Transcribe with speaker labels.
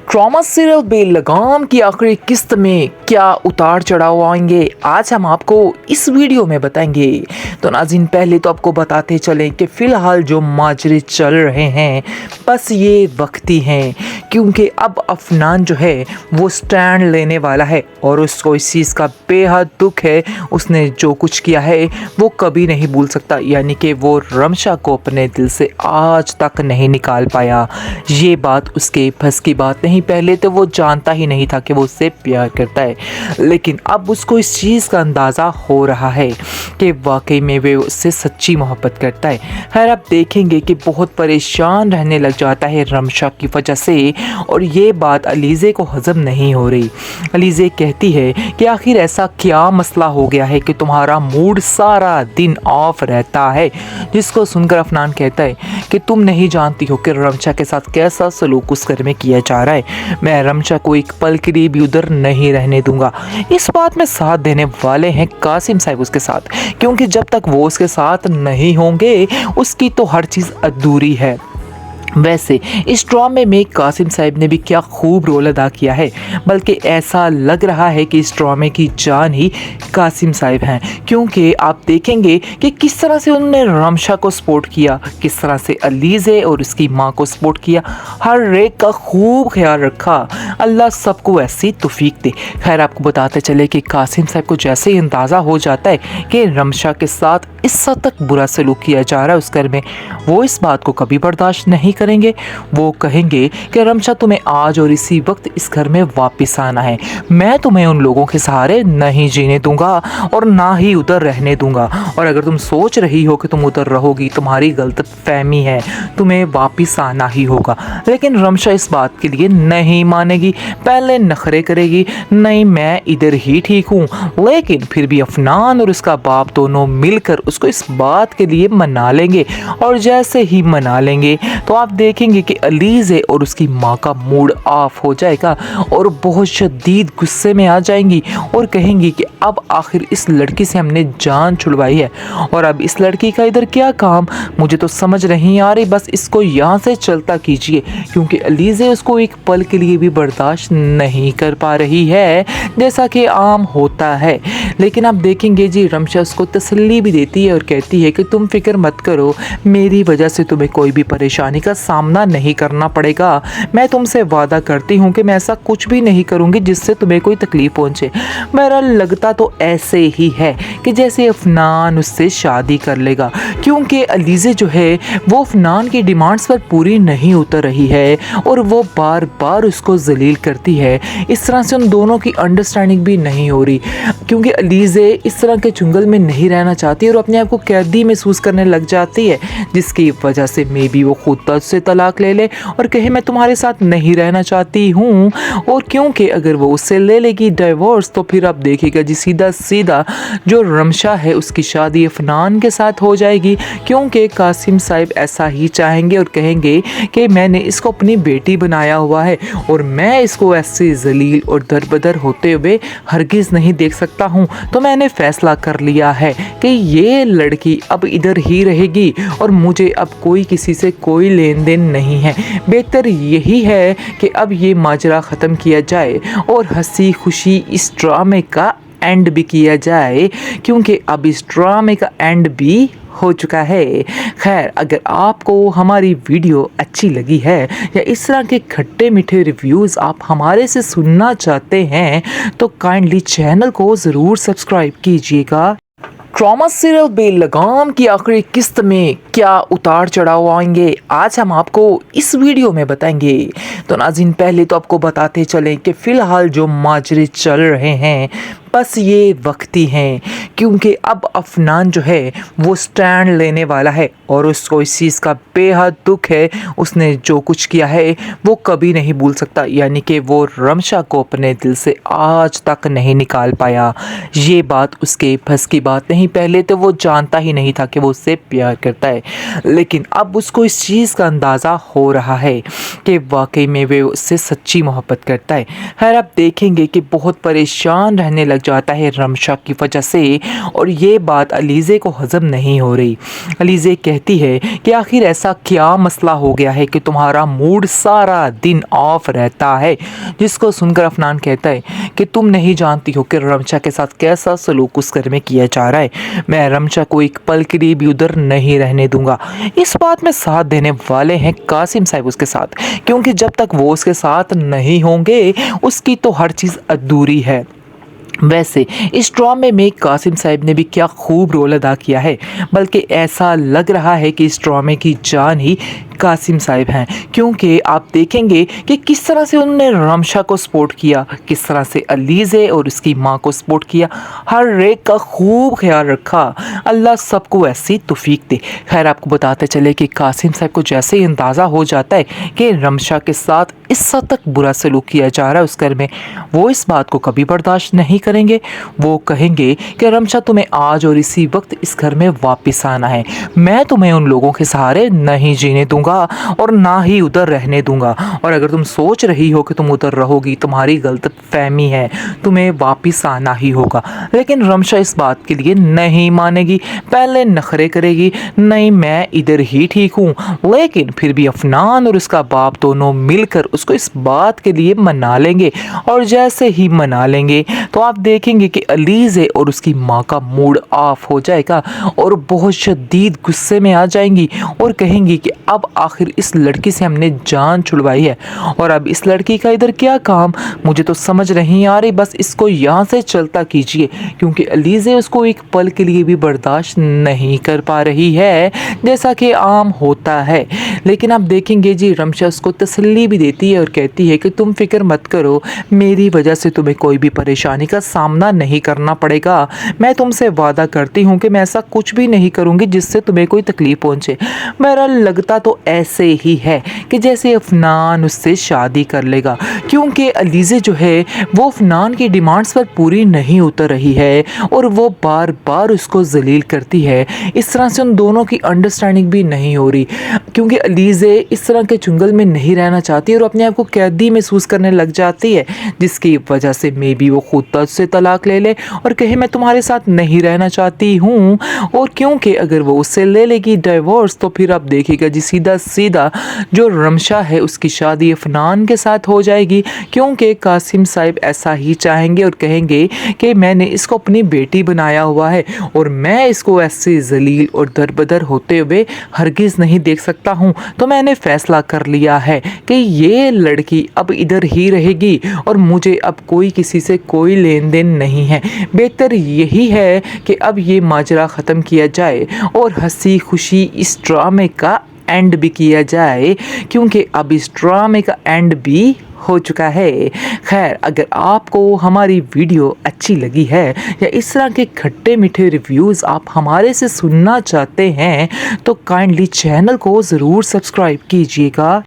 Speaker 1: Drama serial बेलगाम की आखिरी किस्त में क्या उतार चढ़ाव आएंगे, आज हम आपको इस वीडियो में बताएंगे। तो नाज़रीन, पहले तो आपको बताते चलें कि फ़िलहाल जो माजरे चल रहे हैं बस ये वक्ती हैं, क्योंकि अब अफनान जो है वो स्टैंड लेने वाला है और उसको इस चीज़ का बेहद दुख है। उसने जो कुछ किया है वो कभी नहीं भूल सकता, यानी कि वो रमशा को अपने दिल से आज तक नहीं निकाल पाया। ये बात उसके बस की बात नहीं, पहले तो वो जानता ही नहीं था कि वो उससे प्यार करता है, लेकिन अब उसको इस चीज़ का अंदाज़ा हो रहा है कि वाकई में वे उससे सच्ची मोहब्बत करता है। खैर, आप देखेंगे कि बहुत परेशान रहने लग जाता है रमशा की वजह से, और ये बात अलीज़े को हज़म नहीं हो रही। अलीज़े कहती है कि आखिर ऐसा क्या मसला हो गया है कि तुम्हारा मूड सारा दिन ऑफ रहता है, जिसको सुनकर अफनान कहता है कि तुम नहीं जानती हो कि रमशा के साथ कैसा सलूक उस घर में किया जा रहा है। मैं रमशा को एक पल के लिए भी उधर नहीं रहने दूंगा। इस बात में साथ देने वाले हैं कासिम साहब उसके साथ, क्योंकि जब तक वो उसके साथ नहीं होंगे उसकी तो हर चीज़ अधूरी है। वैसे इस ड्रामे में कासिम साहब ने भी क्या खूब रोल अदा किया है, बल्कि ऐसा लग रहा है कि इस ड्रामे की जान ही कासिम साहब हैं, क्योंकि आप देखेंगे कि किस तरह से उन्होंने रमशा को सपोर्ट किया, किस तरह से अलीज़े और उसकी माँ को सपोर्ट किया, हर एक का खूब ख्याल रखा। अल्लाह सबको ऐसी तौफीक दे। खैर, आपको बताते चले कि कासिम साहब को जैसे ही अंदाज़ा हो जाता है कि रमशा के साथ इस हद तक बुरा सलूक किया जा रहा है उस घर में, वो इस बात को कभी बर्दाश्त नहीं करेंगे। वो कहेंगे कि रमशा, तुम्हें आज और इसी वक्त इस घर में वापस आना है। मैं तुम्हें उन लोगों के सहारे नहीं जीने दूंगा और ना ही उधर रहने दूंगा, और अगर तुम सोच रही हो कि तुम उधर रहोगी, तुम्हारी गलत फहमी है, तुम्हें वापस आना ही होगा। लेकिन रमशा इस बात के लिए नहीं मानेगी, पहले नखरे करेगी, नहीं मैं इधर ही ठीक हूँ। लेकिन फिर भी अफनान और उसका बाप दोनों मिलकर उसको इस बात के लिए मना लेंगे, और जैसे ही मना लेंगे तो आप देखेंगे कि अलीज़े और उसकी माँ का मूड ऑफ हो जाएगा और बहुत शदीद गुस्से में आ जाएंगी और कहेंगी कि अब आखिर इस लड़की से हमने जान छुड़वाई है, और अब इस लड़की का इधर क्या काम, मुझे तो समझ नहीं आ रही, बस इसको यहाँ से चलता कीजिए। क्योंकि अलीज़े उसको एक पल के लिए भी बर्दाश्त नहीं कर पा रही है, जैसा कि आम होता है। लेकिन आप देखेंगे जी, रमशा उसको तसल्ली भी देती है और कहती है कि तुम फिक्र मत करो, मेरी वजह से तुम्हें कोई भी परेशानी का सामना नहीं करना पड़ेगा। मैं तुमसे वादा करती हूँ कि मैं ऐसा कुछ भी नहीं करूँगी जिससे तुम्हें कोई तकलीफ पहुँचे। मेरा लगता तो ऐसे ही है कि जैसे अफनान उससे शादी कर लेगा, क्योंकि अलीज़े जो है वो अफनान की डिमांड्स पर पूरी नहीं उतर रही है और वो बार बार उसको जलील करती है। इस तरह से उन दोनों की अंडरस्टैंडिंग भी नहीं हो रही, क्योंकि अलीज़े इस तरह के चुंगल में नहीं रहना चाहती और अपने आप को कैदी महसूस करने लग जाती है, जिसकी वजह से मे बी वो खुद से तलाक ले ले और कहे मैं तुम्हारे साथ नहीं रहना चाहती हूँ। और क्योंकि अगर वो उससे ले लेगी डाइवोर्स, तो फिर आप देखिएगा जी, सीधा सीधा जो रमशा है उसकी शादी अफनान के साथ हो जाएगी, क्योंकि कासिम साहब ऐसा ही चाहेंगे और कहेंगे कि मैंने इसको अपनी बेटी बनाया हुआ है और मैं इसको ऐसे जलील और दरबदर होते हुए हरगिज़ नहीं देख सकता हूँ। तो मैंने फ़ैसला कर लिया है कि ये लड़की अब इधर ही रहेगी और मुझे अब कोई किसी से कोई लेन देन नहीं है। बेहतर यही है कि अब ये माजरा ख़त्म किया जाए और हंसी खुशी इस ड्रामे का एंड भी किया जाए, क्योंकि अब इस ड्रामे का एंड भी हो चुका है। खैर, अगर आपको हमारी वीडियो अच्छी लगी है या इस तरह के खट्टे मीठे रिव्यूज़ आप हमारे से सुनना चाहते हैं, तो काइंडली चैनल को ज़रूर सब्सक्राइब कीजिएगा। ड्रामा सीरियल बेलगाम की आखिरी किस्त में क्या उतार चढ़ाव आएंगे, आज हम आपको इस वीडियो में बताएंगे। तो नाज़रीन, पहले तो आपको बताते चलें कि फ़िलहाल जो माजरे चल रहे हैं बस ये वक्ती हैं, क्योंकि अब अफनान जो है वो स्टैंड लेने वाला है और उसको इस चीज़ का बेहद दुख है। उसने जो कुछ किया है वो कभी नहीं भूल सकता, यानी कि वो रमशा को अपने दिल से आज तक नहीं निकाल पाया। ये बात उसके बस की बात नहीं, पहले तो वो जानता ही नहीं था कि वो उससे प्यार करता है, लेकिन अब उसको इस चीज़ का अंदाज़ा हो रहा है कि वाकई में वे उससे सच्ची मोहब्बत करता है। खैर आप देखेंगे कि बहुत परेशान रहने लग जाता है रमशा की वजह से, और ये बात अलीज़े को हज़म नहीं हो रही। अलीज़े कहती है कि आखिर ऐसा क्या मसला हो गया है कि तुम्हारा मूड सारा दिन ऑफ रहता है, जिसको सुनकर अफनान कहता है कि तुम नहीं जानती हो कि रमशा के साथ कैसा सलूक उस घर में किया जा रहा है। मैं रमशा को एक पल के लिए भी उधर नहीं रहने दूंगा। इस बात में साथ देने वाले हैं कासिम साहब उसके साथ, क्योंकि जब तक वो उसके साथ नहीं होंगे उसकी तो हर चीज़ अधूरी है। वैसे इस ड्रामे में कासिम साहब ने भी क्या खूब रोल अदा किया है, बल्कि ऐसा लग रहा है कि इस ड्रामे की जान ही कासिम साहब हैं, क्योंकि आप देखेंगे कि किस तरह से उन्होंने रमशा को सपोर्ट किया, किस तरह से अलीज़े और उसकी माँ को सपोर्ट किया, हर एक का खूब ख्याल रखा। अल्लाह सबको ऐसी तौफीक दे। खैर आपको बताते चले कि कासिम साहब को जैसे ही अंदाज़ा हो जाता है कि रमशा के साथ इस हद तक बुरा सलूक किया जा रहा है उस घर में, वो इस बात को कभी बर्दाश्त नहीं करेंगे। वो कहेंगे कि रमशा तुम्हें आज और इसी वक्त इस घर में वापस आना है। मैं तुम्हें उन लोगों के सहारे नहीं जीने दूंगा और ना ही उधर रहने दूंगा, और अगर तुम सोच रही हो कि तुम उधर रहोगी, तुम्हारी गलत फहमी है, तुम्हें वापस आना ही होगा। लेकिन रमशा इस बात के लिए नहीं मानेगी, पहले नखरे करेगी, नहीं मैं इधर ही ठीक हूँ। लेकिन फिर भी अफनान और उसका बाप दोनों मिलकर उसको इस बात के लिए मना लेंगे, और जैसे ही मना लेंगे तो आप देखेंगे कि अलीज़े और उसकी माँ का मूड ऑफ हो जाएगा और बहुत शदीद गुस्से में आ जाएंगी और कहेंगी कि अब आखिर इस लड़की से हमने जान छुड़वाई है, और अब इस लड़की का इधर क्या काम, मुझे तो समझ नहीं आ रही, बस इसको यहाँ से चलता कीजिए। क्योंकि अलीज़े उसको एक पल के लिए भी बर्दाश्त नहीं कर पा रही है, जैसा कि आम होता है। लेकिन आप देखेंगे जी रमशा उसको तसल्ली भी देती है और कहती है कि तुम फिक्र मत करो, मेरी वजह से तुम्हें कोई भी परेशानी का सामना नहीं करना पड़ेगा। मैं तुमसे वादा करती हूँ कि मैं ऐसा कुछ भी नहीं करूँगी जिससे तुम्हें कोई तकलीफ पहुँचे। मेरा लगता तो ऐसे ही है कि जैसे अफनान उससे शादी कर लेगा, क्योंकि अलीज़े जो है वो अफनान की डिमांड्स पर पूरी नहीं उतर रही है और वो बार बार उसको जलील करती है। इस तरह से उन दोनों की अंडरस्टैंडिंग भी नहीं हो रही, क्योंकि अलीज़े इस तरह के चुंगल में नहीं रहना चाहती और अपने आप को कैदी महसूस करने लग जाती है, जिसकी वजह से मे बी वो खुद से तलाक ले ले और कहे मैं तुम्हारे साथ नहीं रहना चाहती हूँ। और क्योंकि अगर वो उससे ले लेगी डिवोर्स तो फिर आप देखिएगा जी सीधा सीधा जो रमशा है उसकी शादी अफनान के साथ हो जाएगी, क्योंकि कासिम साहब ऐसा ही चाहेंगे और कहेंगे कि मैंने इसको अपनी बेटी बनाया हुआ है और मैं इसको ऐसे जलील और दरबदर होते हुए हरगिज़ नहीं देख सकता हूँ। तो मैंने फ़ैसला कर लिया है कि ये लड़की अब इधर ही रहेगी और मुझे अब कोई किसी से कोई लेन देन नहीं है। बेहतर यही है कि अब ये माजरा ख़त्म किया जाए और हंसी खुशी इस ड्रामे का एंड भी किया जाए, क्योंकि अब इस ड्रामे का एंड भी हो चुका है। खैर अगर आपको हमारी वीडियो अच्छी लगी है या इस तरह के खट्टे मीठे रिव्यूज़ आप हमारे से सुनना चाहते हैं तो काइंडली चैनल को ज़रूर सब्सक्राइब कीजिएगा।